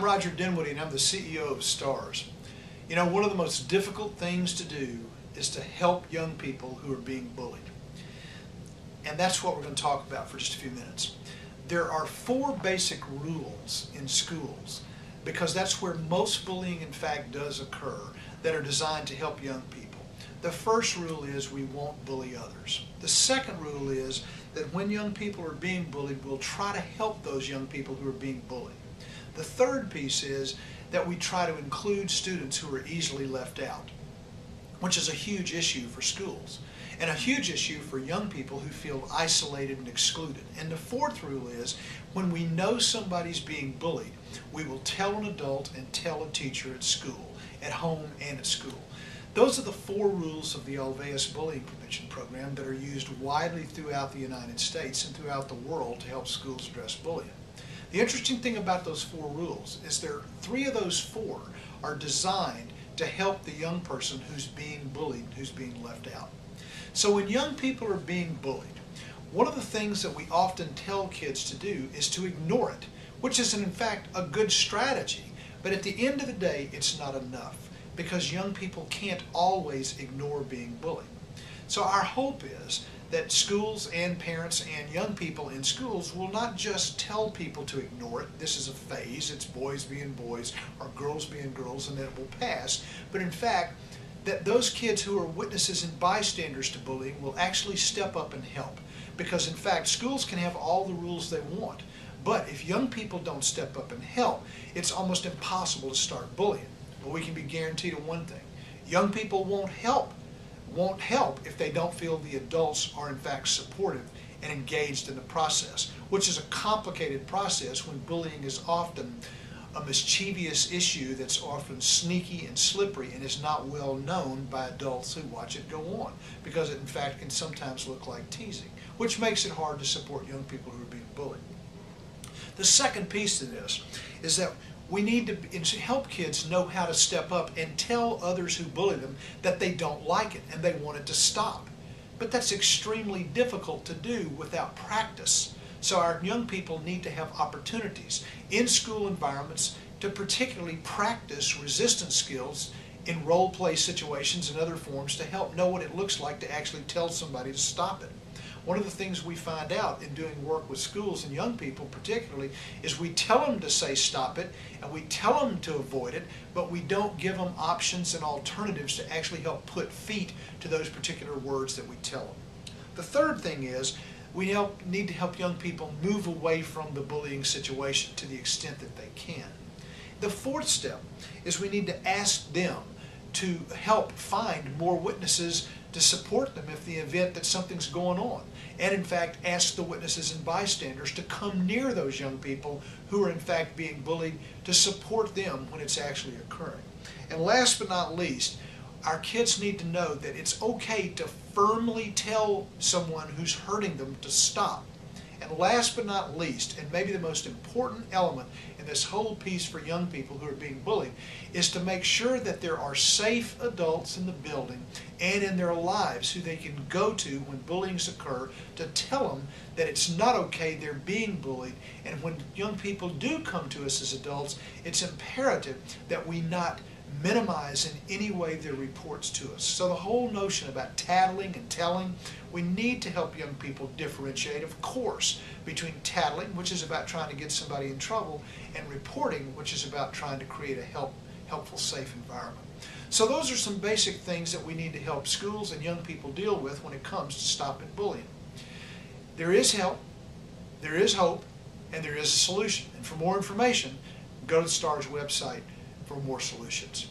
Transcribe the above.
Roger Dinwiddie, and I'm the CEO of STARS. You know, one of the most difficult things to do is to help young people who are being bullied. And that's what we're going to talk about for just a few minutes. There are 4 basic rules in schools, because that's where most bullying in fact does occur, that are designed to help young people. The first rule is we won't bully others. The second rule is that when young people are being bullied, we'll try to help those young people who are being bullied. The third piece is that we try to include students who are easily left out, which is a huge issue for schools and a huge issue for young people who feel isolated and excluded. And the fourth rule is when we know somebody's being bullied, we will tell an adult and tell a teacher at school, at home and at school. Those are the 4 rules of the Alveus Bullying Prevention Program that are used widely throughout the United States and throughout the world to help schools address bullying. The interesting thing about those 4 rules is 3 of those 4 are designed to help the young person who's being bullied, who's being left out. So when young people are being bullied, one of the things that we often tell kids to do is to ignore it, which is in fact a good strategy, but at the end of the day it's not enough, because young people can't always ignore being bullied. So our hope is that schools and parents and young people in schools will not just tell people to ignore it, this is a phase, it's boys being boys or girls being girls and then it will pass, but in fact that those kids who are witnesses and bystanders to bullying will actually step up and help. Because in fact schools can have all the rules they want, but if young people don't step up and help, it's almost impossible to start bullying. But we can be guaranteed of one thing: young people won't help if they don't feel the adults are in fact supportive and engaged in the process, which is a complicated process when bullying is often a mischievous issue that's often sneaky and slippery and is not well known by adults who watch it go on, because it in fact can sometimes look like teasing, which makes it hard to support young people who are being bullied. The second piece to this is that we need to help kids know how to step up and tell others who bully them that they don't like it and they want it to stop. But that's extremely difficult to do without practice. So our young people need to have opportunities in school environments to particularly practice resistance skills in role play situations and other forms to help know what it looks like to actually tell somebody to stop it. One of the things we find out in doing work with schools and young people particularly is we tell them to say stop it and we tell them to avoid it, but we don't give them options and alternatives to actually help put feet to those particular words that we tell them. The third thing is we need to help young people move away from the bullying situation to the extent that they can. The fourth step is we need to ask them to help find more witnesses to support them if the event that something's going on, and in fact ask the witnesses and bystanders to come near those young people who are in fact being bullied to support them when it's actually occurring. And last but not least, our kids need to know that it's okay to firmly tell someone who's hurting them to stop. And last but not least, and maybe the most important element in this whole piece for young people who are being bullied, is to make sure that there are safe adults in the building and in their lives who they can go to when bullies occur to tell them that it's not okay they're being bullied. And when young people do come to us as adults, it's imperative that we not minimize in any way their reports to us. So the whole notion about tattling and telling, we need to help young people differentiate, of course, between tattling, which is about trying to get somebody in trouble, and reporting, which is about trying to create a helpful, safe environment. So those are some basic things that we need to help schools and young people deal with when it comes to stopping bullying. There is help, there is hope, and there is a solution. And for more information, go to the STARS website for more solutions.